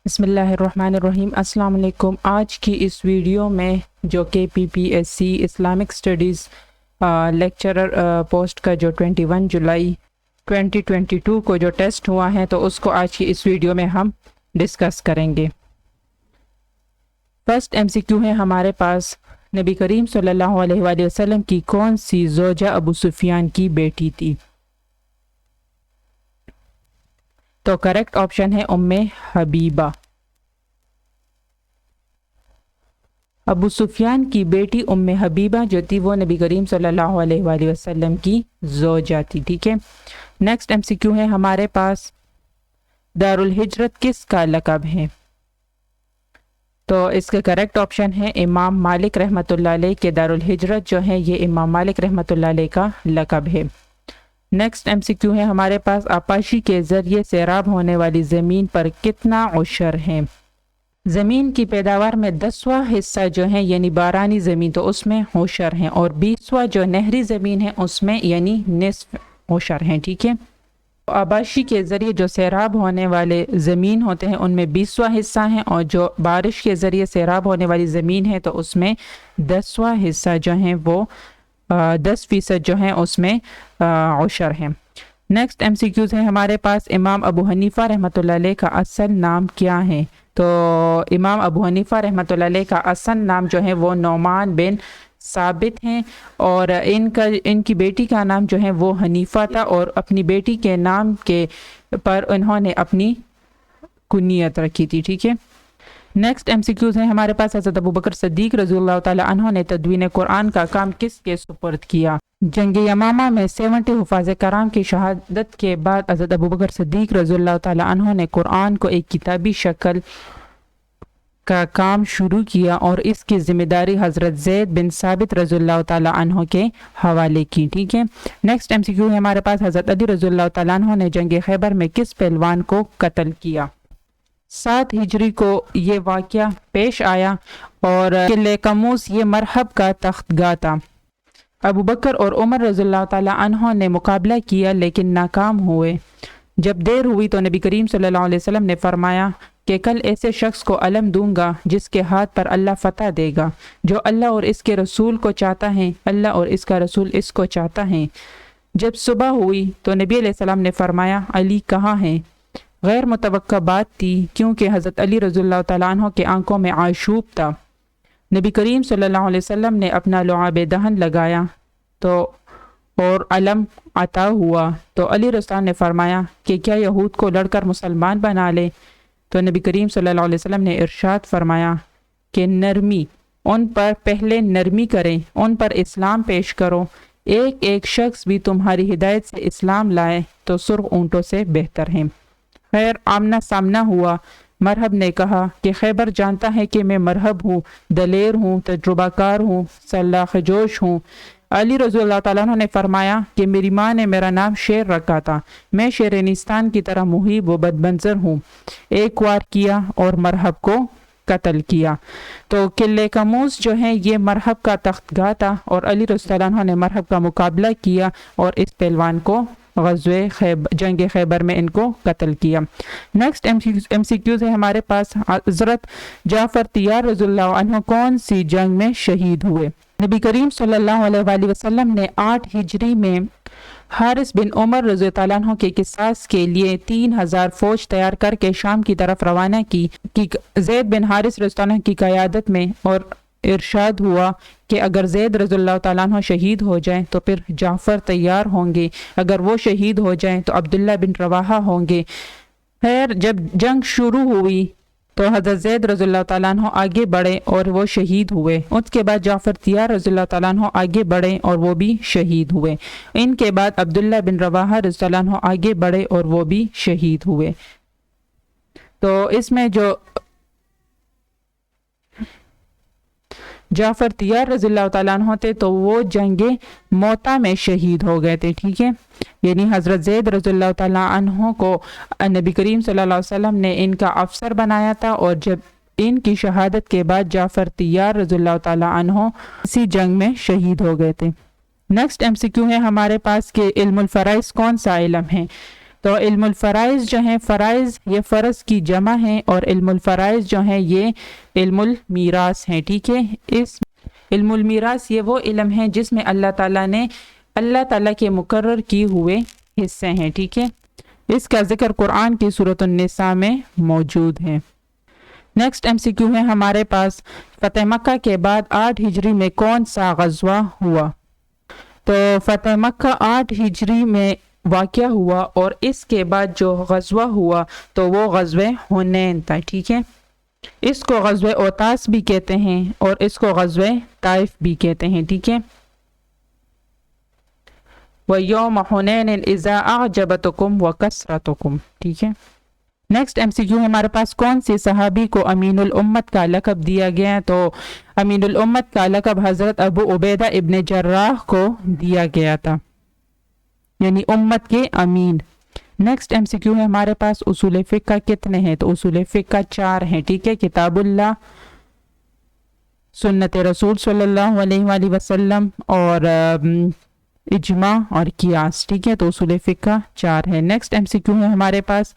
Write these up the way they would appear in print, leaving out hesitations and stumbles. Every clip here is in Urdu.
بسم اللہ الرحمن الرحیم۔ السلام علیکم۔ آج کی اس ویڈیو میں جو کہ PPSC Islamic studies lecturer post کا جو 21 جولائی 2022 کو جو ٹیسٹ ہوا ہے تو اس کو آج کی اس ویڈیو میں ہم ڈسکس کریں گے۔ فرسٹ MCQ ہے ہمارے پاس، نبی کریم صلی اللہ علیہ وآلہ وسلم کی کون سی زوجہ ابو سفیان کی بیٹی تھی؟ تو کریکٹ آپشن ہے ام حبیبہ۔ ابو سفیان کی بیٹی ام حبیبہ جو تھی وہ نبی کریم صلی اللہ علیہ وآلہ وسلم کی زوجہ تھی، ٹھیک ہے۔ نیکسٹ MCQ ہے ہمارے پاس، دارالہجرت کس کا لقب ہے؟ تو اس کا کریکٹ آپشن ہے امام مالک رحمۃ اللہ علیہ کے دارالہجرت جو ہے یہ امام مالک رحمۃ اللہ علیہ کا لقب ہے۔ نیکسٹ MCQ ہے ہمارے پاس، آپاشی کے ذریعے سیراب ہونے والی زمین پر کتنا عشر ہے؟ زمین کی پیداوار میں 10واں حصہ جو ہے یعنی بارانی زمین تو اس میں عشر ہیں، اور 20واں جو نہری زمین ہے اس میں یعنی نصف عشر ہیں، ٹھیک ہے۔ آباشی کے ذریعے جو سیراب ہونے والے زمین ہوتے ہیں ان میں 20واں حصہ ہیں، اور جو بارش کے ذریعے سیراب ہونے والی زمین ہے تو اس میں 10واں حصہ جو ہیں وہ 10% جو ہیں اس میں عشر ہیں۔ نیکسٹ MCQs ہے ہمارے پاس، امام ابو حنیفہ رحمۃ اللہ علیہ کا اصل نام کیا ہے؟ تو امام ابو حنیفہ رحمۃ اللہ علیہ کا اصل نام جو ہے وہ نعمان بن ثابت ہیں، اور ان کی بیٹی کا نام جو ہے وہ حنیفہ تھا، اور اپنی بیٹی کے نام کے پر انہوں نے اپنی کنیت رکھی تھی، ٹھیک ہے۔ نیکسٹ MCQs ہے ہمارے پاس، حضرت ابوبکر صدیق رضی اللہ تعالی عنہ نے تدوین قرآن کا کام کس کے سپرد کیا؟ جنگ یمامہ میں 70 حفاظ کرام کی شہادت کے بعد حضرت ابوبکر صدیق رضی اللہ تعالی عنہ نے قرآن کو ایک کتابی شکل کا کام شروع کیا، اور اس کی ذمہ داری حضرت زید بن ثابت رضی اللہ تعالی عنہ کے حوالے کی، ٹھیک ہے۔ نیکسٹ MCQ ہے ہمارے پاس، حضرت علی رضی اللہ تعالی عنہ نے جنگ خیبر میں کس پہلوان کو قتل کیا؟ 7 ہجری کو یہ واقعہ پیش آیا، اور قلعہ قموس یہ مرحب کا تخت گاہ تھا۔ ابو بکر اور عمر رضی اللہ تعالی عنہ نے مقابلہ کیا لیکن ناکام ہوئے۔ جب دیر ہوئی تو نبی کریم صلی اللہ علیہ وسلم نے فرمایا کہ کل ایسے شخص کو علم دوں گا جس کے ہاتھ پر اللہ فتح دے گا، جو اللہ اور اس کے رسول کو چاہتا ہے، اللہ اور اس کا رسول اس کو چاہتا ہے۔ جب صبح ہوئی تو نبی علیہ السلام نے فرمایا علی کہاں ہے؟ غیر متوقع بات تھی کیونکہ حضرت علی رضی اللہ تعالیٰ عنہ کے آنکھوں میں آشوب تھا۔ نبی کریم صلی اللہ علیہ وسلم نے اپنا لعاب دہن لگایا تو اور علم عطا ہوا تو علی رضی اللہ نے فرمایا کہ کیا یہود کو لڑ کر مسلمان بنا لے؟ تو نبی کریم صلی اللہ علیہ وسلم نے ارشاد فرمایا کہ نرمی ان پر پہلے نرمی کریں، ان پر اسلام پیش کرو، ایک ایک شخص بھی تمہاری ہدایت سے اسلام لائے تو سرخ اونٹوں سے بہتر ہیں۔ خیر آمنا سامنا ہوا۔ مرحب نے کہا کہ خیبر جانتا ہے کہ میں مرحب ہوں، دلیر ہوں، تجربہ کار ہوں، سلاخ جوش ہوں۔ علی رضی اللہ تعالیٰ عنہ نے فرمایا کہ میری ماں نے میرا نام شیر رکھا تھا، میں شیرنستان کی طرح محیب و بدمنظر ہوں، ایک وار کیا اور مرحب کو قتل کیا۔ تو قلعہ قموس جو ہے یہ مرحب کا تخت گاہ تھا، اور علی رضی اللہ عنہ نے مرحب کا مقابلہ کیا اور اس پہلوان کو جنگ خیبر میں ان کو قتل کیا۔ نیکسٹ MCQs ہے ہمارے پاس، حضرت جعفر طیار رضی اللہ عنہ کون سی جنگ میں شہید ہوئے؟ نبی کریم صلی اللہ علیہ وآلہ وسلم نے 8 ہجری میں حارث بن عمر رضی اللہ عنہ کے قصاص کے لیے 3000 فوج تیار کر کے شام کی طرف روانہ کی زید بن حارث رضی اللہ عنہ کی قیادت میں، اور ارشاد ہوا کہ اگر زید رضی اللہ تعالیٰ عنہ شہید ہو جائیں تو پھر جعفر تیار ہوں گے، اگر وہ شہید ہو جائیں تو عبداللہ بن رواحہ ہوں گے۔ خیر جب جنگ شروع ہوئی تو حضرت زید رضی اللہ تعالیٰ عنہ آگے بڑھے اور وہ شہید ہوئے، اس کے بعد جعفر طیار رضی اللہ تعالیٰ عنہ آگے بڑھے اور وہ بھی شہید ہوئے، ان کے بعد عبداللہ بن رواحہ رضی اللہ عنہ آگے بڑھے اور وہ بھی شہید ہوئے۔ تو اس میں جو جعفر طیار رضی اللہ تعالیٰ عنہ تھے تو وہ جنگ موتا میں شہید ہو گئے تھے، ٹھیک ہے۔ یعنی حضرت زید رضی اللہ تعالیٰ عنہ کو نبی کریم صلی اللہ علیہ وسلم نے ان کا افسر بنایا تھا، اور جب ان کی شہادت کے بعد جعفر طیار رضی اللہ تعالیٰ عنہ اسی جنگ میں شہید ہو گئے تھے۔ نیکسٹ MCQ ہے ہمارے پاس کہ علم الفرائض کون سا علم ہے؟ تو علم الفرائض جو ہیں، فرائض یہ فرض کی جمع ہیں، اور علم الفرائض جو ہیں یہ علم المیراث ہیں، ٹھیک ہے۔ اس علم المیراث یہ وہ علم ہے جس میں اللہ تعالیٰ کے مقرر کیے ہوئے حصے ہیں، ٹھیک ہے۔ اس کا ذکر قرآن کی سورۃ النساء میں موجود ہے۔ نیکسٹ MCQ ہے ہمارے پاس، فتح مکہ کے بعد 8 ہجری میں کون سا غزوہ ہوا؟ تو فتح مکہ 8 ہجری میں واقع ہوا، اور اس کے بعد جو غزوہ ہوا تو وہ غزوہ حنین تھا، ٹھیک ہے۔ اس کو غزوہ اوتاس بھی کہتے ہیں، اور اس کو غزوہ طائف بھی کہتے ہیں، ٹھیک ہے۔ وَيَوْمَ حُنَيْنٍ إِذَا أَعْجَبَتْكُمْ وَكَثْرَتُكُمْ، ٹھیک ہے۔ نیکسٹ MCQ ہمارے پاس، کون سی صحابی کو امین الامت کا لقب دیا گیا ہے؟ تو امین الامت کا لقب حضرت ابو عبیدہ ابن جراح کو دیا گیا تھا، یعنی امت کے امین۔ نیکسٹ MCQ ہے ہمارے پاس، اصول فقہ کتنے ہیں؟ تو اصول فقہ 4 ہیں، ٹھیک ہے۔ کتاب اللہ، سنت رسول صلی اللہ علیہ وآلہ وسلم، اور اجماع اور قیاس، ٹھیک ہے۔ تو اصول فقہ 4 ہے۔ نیکسٹ MCQ ہے ہمارے پاس،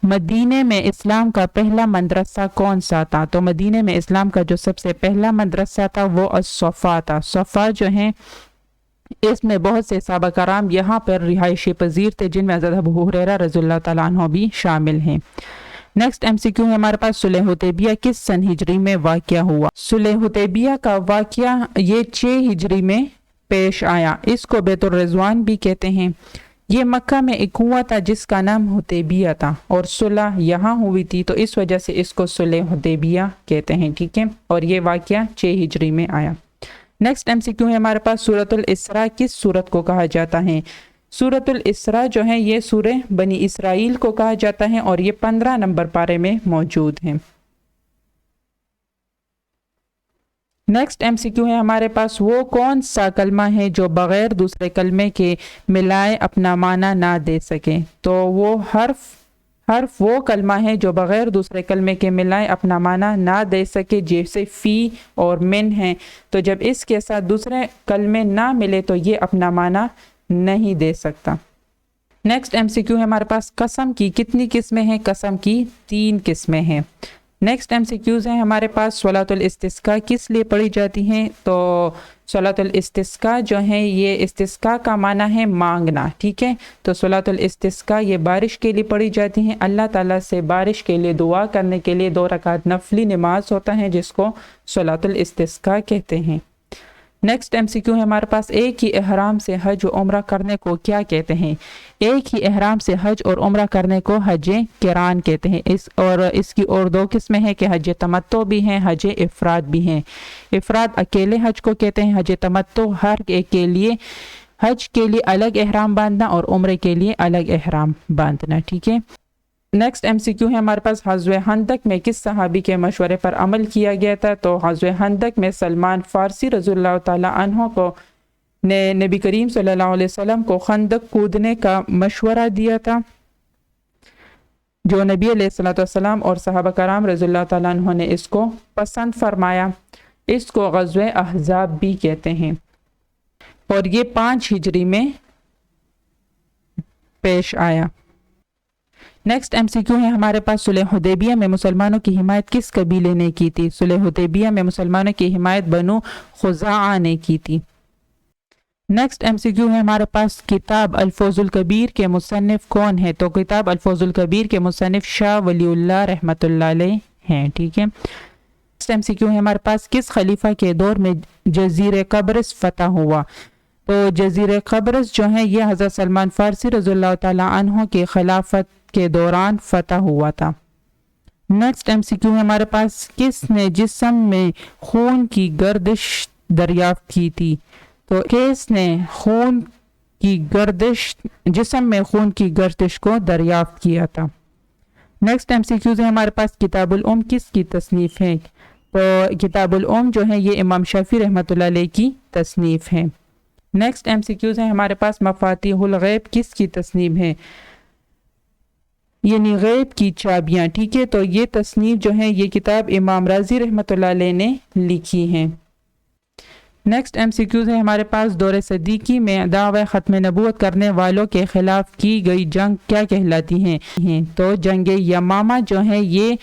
مدینے میں اسلام کا پہلا مدرسہ کون سا تھا؟ تو مدینے میں اسلام کا جو سب سے پہلا مدرسہ تھا وہ الصفا تھا۔ صفا جو ہیں، اس میں بہت سے صحابہ کرام یہاں پر رہائشی پذیر تھے، جن میں حضرت ابو ہریرہ رضی اللہ تعالیٰ عنہ بھی شامل ہیں۔ نیکسٹ MCQ ہے ہمارے پاس، صلح حدیبیہ کس سن ہجری میں واقع ہوا؟ صلح حدیبیہ کا واقعہ یہ 6 ہجری میں پیش آیا۔ اس کو بیت الرضوان بھی کہتے ہیں۔ یہ مکہ میں ایک کنواں تھا جس کا نام حدیبیہ تھا، اور صلح یہاں ہوئی تھی، تو اس وجہ سے اس کو صلح حدیبیہ کہتے ہیں، ٹھیک ہے۔ اور یہ واقعہ 6 ہجری میں آیا۔ نیکسٹ MCQ ہے ہمارے پاس، سورۃ الاسراء کس سورت کو کہا جاتا ہے؟ سورۃ الاسراء جو ہے یہ سورہ بنی اسرائیل کو کہا جاتا ہے، اور یہ 15 نمبر پارے میں موجود ہیں۔ نیکسٹ MCQ ہے ہمارے پاس، وہ کون سا کلمہ ہے جو بغیر دوسرے کلمے کے ملائے اپنا معنی نہ دے سکے؟ تو وہ حرف وہ کلمہ ہے جو بغیر دوسرے کلمے کے ملائے اپنا معنی نہ دے سکے، جیسے فی اور من ہیں۔ تو جب اس کے ساتھ دوسرے کلمے نہ ملے تو یہ اپنا معنی نہیں دے سکتا۔ نیکسٹ MCQ ہے ہمارے پاس، قسم کی کتنی قسمیں ہیں؟ قسم کی 3 قسمیں ہیں۔ نیکسٹ MCQs ہیں ہمارے پاس، صلاۃ الاستسقاء کس لیے پڑھی جاتی ہیں؟ تو صلاۃ الاستسقاء جو ہیں، یہ استسقاء کا معنی ہے مانگنا، ٹھیک ہے۔ تو صلاۃ الاستسقاء یہ بارش کے لیے پڑھی جاتی ہیں، اللہ تعالیٰ سے بارش کے لیے دعا کرنے کے لیے 2 رکعت نفلی نماز ہوتا ہے، جس کو صلاۃ الاستسقاء کہتے ہیں۔ نیکسٹ MCQ ہے ہمارے پاس، ایک ہی احرام سے حج و عمرہ کرنے کو کیا کہتے ہیں؟ ایک ہی احرام سے حج اور عمرہ کرنے کو حج قران کہتے ہیں۔ اس کی اور 2 قسمیں ہیں کہ حج تمتع بھی ہیں، حج افراد بھی ہیں۔ افراد اکیلے حج کو کہتے ہیں، حج تمتع ہر ایک کے لیے، حج کے لیے الگ احرام باندھنا اور عمرے کے لیے الگ احرام باندھنا، ٹھیک ہے۔ نیکسٹ MCQ ہے ہمارے پاس، غزوہ خندق میں کس صحابی کے مشورے پر عمل کیا گیا تھا؟ تو غزوہ خندق میں سلمان فارسی رضی اللہ تعالیٰ عنہ کو نے نبی کریم صلی اللہ علیہ وسلم کو خندق کودنے کا مشورہ دیا تھا، جو نبی علیہ الصلوۃ والسلام اور صحابہ کرام رضی اللہ تعالیٰ عنہ نے اس کو پسند فرمایا۔ اس کو غزوہ احزاب بھی کہتے ہیں، اور یہ 5 ہجری میں پیش آیا۔ نیکسٹ MCQ ہے ہمارے پاس، صلح حدیبیہ میں مسلمانوں کی حمایت کس قبیلے نے کی تھی؟ صلح حدیبیہ میں مسلمانوں کی حمایت بنو خزاعہ نے کی تھی۔ نیکسٹ MCQ ہے ہمارے پاس، کتاب الفوز الکبیر کے مصنف کون ہے؟ تو کتاب الفوز الکبیر کے مصنف شاہ ولی اللہ رحمۃ اللہ علیہ ہیں، ٹھیک ہے۔ نیکسٹ MCQ ہے ہمارے پاس، کس خلیفہ کے دور میں جزیرہ قبرص فتح ہوا؟ تو جزیرہ قبرص جو ہے یہ حضرت سلمان فارسی رضی اللہ تعالیٰ عنہ کے خلافت کے دوران فتح ہوا تھا۔ نیکسٹ MCQ ہے ہمارے پاس، کس نے جسم میں خون کی گردش دریافت کی تھی؟ تو کس نے جسم میں خون کی گردش کو دریافت کیا تھا؟ نیکسٹ MCQ ہے ہمارے پاس، کتاب الام کس کی تصنیف ہے؟ تو کتاب الام جو ہے یہ امام شافعی رحمۃ اللہ علیہ کی تصنیف ہے۔ نیکسٹ MCQ ہے ہمارے پاس، مفاتیح الغیب کس کی تصنیف ہے؟ یعنی غیب کی چابیاں، ٹھیک ہے۔ تو یہ تصنیف جو ہے یہ کتاب امام رازی رحمۃ اللہ علیہ نے لکھی ہیں۔ نیکسٹ MCQs ہے ہمارے پاس، دور صدیقی میں دعوی ختم نبوت کرنے والوں کے خلاف کی گئی جنگ کیا کہلاتی ہیں؟ تو جنگ یمامہ جو ہے یہ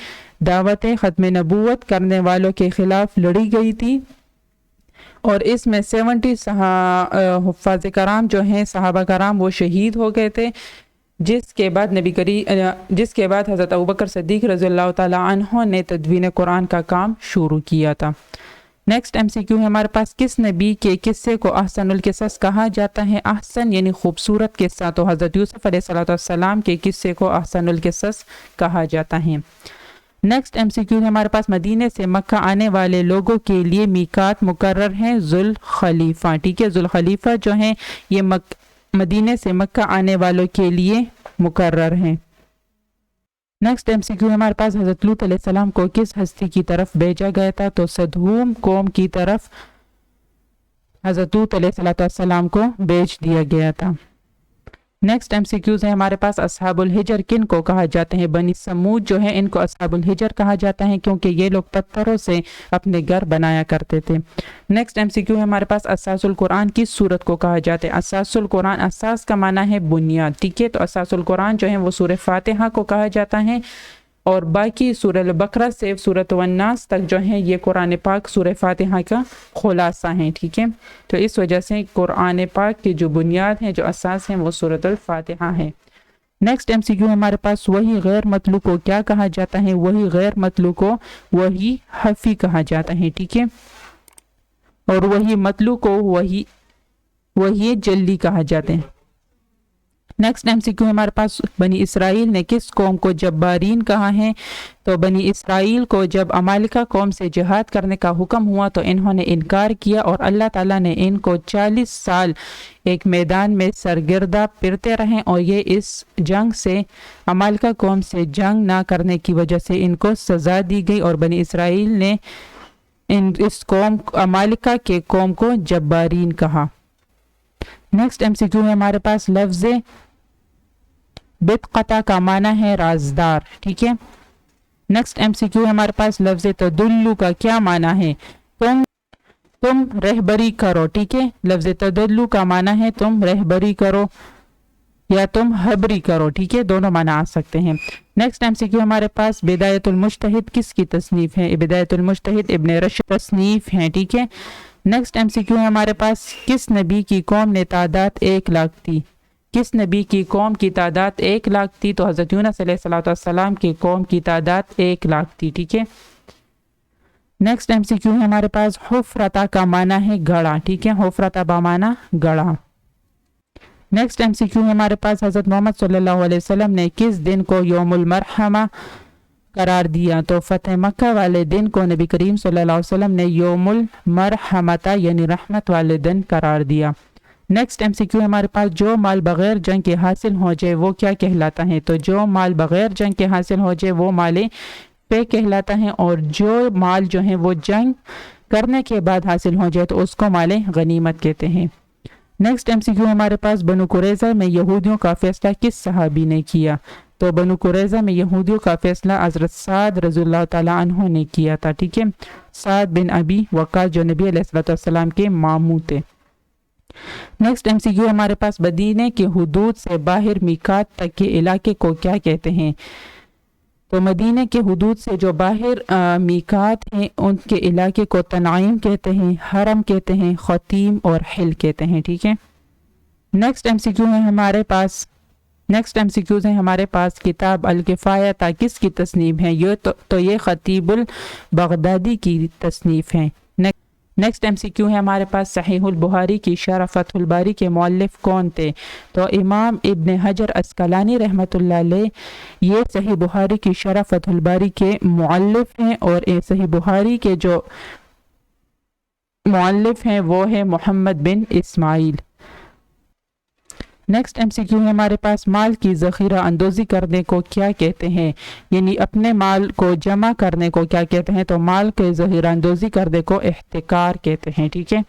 دعوت ختم نبوت کرنے والوں کے خلاف لڑی گئی تھی، اور اس میں 70 حفاظ کرام جو ہیں صحابہ کرام وہ شہید ہو گئے تھے، جس کے بعد حضرت ابوبکر صدیق رضی اللہ تعالیٰ عنہ نے تدوین قرآن کا کام شروع کیا تھا۔ نیکسٹ MCQ ہے ہمارے پاس، کس نبی کے قصے کو احسن القصص کہا جاتا ہے؟ احسن یعنی خوبصورت قصہ، تو حضرت یوسف علیہ السلام کے قصے کو احسن القصص کہا جاتا ہے۔ نیکسٹ MCQ ہے ہمارے پاس، مدینے سے مکہ آنے والے لوگوں کے لیے میقات مقرر ہیں ذوالخلیفہ، ٹھیک ہے، ذوالخلیفہ جو ہیں یہ مدینے سے مکہ آنے والوں کے لیے مقرر ہیں۔ نیکسٹ MCQ ہے ہمارے پاس، حضرت لوط علیہ السلام کو کس ہستی کی طرف بھیجا گیا تھا؟ تو سدوم قوم کی طرف حضرت لوط علیہ السلام کو بھیج دیا گیا تھا۔ نیکسٹ MCQs ہے ہمارے پاس، اصحاب الحجر کن کو کہا جاتے ہیں؟ بنی سمود جو ہے ان کو اصحاب الحجر کہا جاتا ہے، کیونکہ یہ لوگ پتھروں سے اپنے گھر بنایا کرتے تھے۔ نیکسٹ MCQ ہے ہمارے پاس، اساس القرآن کس سورت کو کہا جاتا ہے؟ اساس القرآن، اساس کا معنی ہے بنیاد، ٹھیک ہے، تو اساس القرآن جو ہے وہ سورہ فاتحہ کو کہا جاتا ہے، اور باقی سورہ البقرہ سے سورۃ الناس تک جو ہے یہ قرآن پاک سورہ فاتحہ کا خلاصہ ہیں، ٹھیک ہے، تو اس وجہ سے قرآن پاک کی جو بنیاد ہے، جو اساس ہیں، وہ سورۃ الفاتحہ ہے۔ نیکسٹ MCQ ہمارے پاس، وحی غیر مطلوع کو کیا کہا جاتا ہے؟ وحی غیر مطلوع کو وحی خفی کہا جاتا ہے، ٹھیک ہے، اور وحی مطلوع کو وحی جلی کہا جاتے ہیں۔ نیکسٹ MCQ ہمارے پاس، بنی اسرائیل نے کس قوم کو جبارین کہا ہے؟ تو بنی اسرائیل کو جب عمالقہ قوم سے جہاد کرنے کا حکم ہوا تو انہوں نے انکار کیا، اور اللہ تعالیٰ نے ان کو 40 سال ایک میدان میں سرگردہ پھرتے رہے، اور یہ اس جنگ سے عمالقہ قوم سے جنگ نہ کرنے کی وجہ سے ان کو سزا دی گئی، اور بنی اسرائیل نے اس قوم عمالقہ کے قوم کو جبارین کہا۔ نیکسٹ MCQ ہے ہمارے پاس، لفظ بدقطع کا معنی ہے رازدار، ٹھیک ہے۔ نیکسٹ MCQ ہے ہمارے پاس، لفظ تدلو کا کیا معنی ہے؟ تم رہبری کرو، ٹھیک ہے، لفظ تدلو کا معنی ہے تم رہبری کرو یا تم حبری کرو، ٹھیک ہے، دونوں معنی آ سکتے ہیں۔ نیکسٹ MCQ ہمارے پاس، بدایت المجتہد کس کی تصنیف ہے؟ بدایت المجتہد ابن رشد تصنیف ہیں، ٹھیک ہے۔ نیکسٹ MCQ ہے ہمارے پاس، کس نبی کی قوم نے تعداد 1 لاکھ تھی؟ کس نبی کی قوم کی تعداد 1 لاکھ تھی؟ تو حضرت یونس علیہ السلام کی قوم کی تعداد 1 لاکھ تھی، ٹھیک ہے۔ نیکسٹ MCQ ہے ہمارے پاس، حفرتہ کا معنی ہے گڑھا، ٹھیک ہے، حفرتہ بمعنی گڑھا۔ نیکسٹ MCQ ہے ہمارے پاس، حضرت محمد صلی اللہ علیہ وسلم نے کس دن کو یوم المرحمہ قرار دیا؟ تو فتح مکہ والے دن کو نبی کریم صلی اللہ علیہ وسلم نے یوم المرحمۃ یعنی رحمت والے دن قرار دیا۔ نیکسٹ MCQ ہمارے پاس، جو مال بغیر جنگ کے حاصل ہو جائے وہ کیا کہلاتا ہے؟ تو جو مال بغیر جنگ کے حاصل ہو جائے وہ مال پے کہلاتا ہے، اور جو مال جو ہے وہ جنگ کرنے کے بعد حاصل ہو جائے تو اس کو مال غنیمت کہتے ہیں۔ نیکسٹ MCQ ہمارے پاس، بنو قریظہ میں یہودیوں کا فیصلہ کس صحابی نے کیا؟ تو بنو قریظہ میں یہودیوں کا فیصلہ حضرت سعد رضی اللہ تعالیٰ عنہ نے کیا تھا، ٹھیک ہے، سعد بن ابی وقاص جو نبی علیہ السلام کے ماموں تھے۔ نیکسٹ MCQ ہمارے پاس، مدینے کے حدود سے باہر میقات تک کے علاقے کو کیا کہتے ہیں؟ تو مدینے کے حدود سے جو باہر میقات ہیں ان کے علاقے کو تنعیم کہتے ہیں، حرم کہتے ہیں، خطیم اور حل کہتے ہیں، ٹھیک ہے۔ نیکسٹ MCQ ہے ہمارے پاس، نیکسٹ MCQs ہیں ہمارے پاس، کتاب الکفایہ کس کی تصنیف ہے؟ یہ خطیب البغدادی کی تصنیف ہے۔ نیکسٹ MCQ ہے ہمارے پاس، صحیح البخاری کی شرح فتح الباری کے مؤلف کون تھے؟ تو امام ابن حجر عسقلانی رحمۃ اللہ علیہ یہ صحیح بخاری کی شرح فتح الباری کے مؤلف ہیں، اور صحیح بخاری کے جو مؤلف ہیں وہ ہے محمد بن اسماعیل۔ نیکسٹ MCQ ہے ہمارے پاس، مال کی ذخیرہ اندوزی کرنے کو کیا کہتے ہیں؟ یعنی اپنے مال کو جمع کرنے کو کیا کہتے ہیں؟ تو مال کے ذخیرہ اندوزی کرنے کو احتکار کہتے ہیں، ٹھیک ہے۔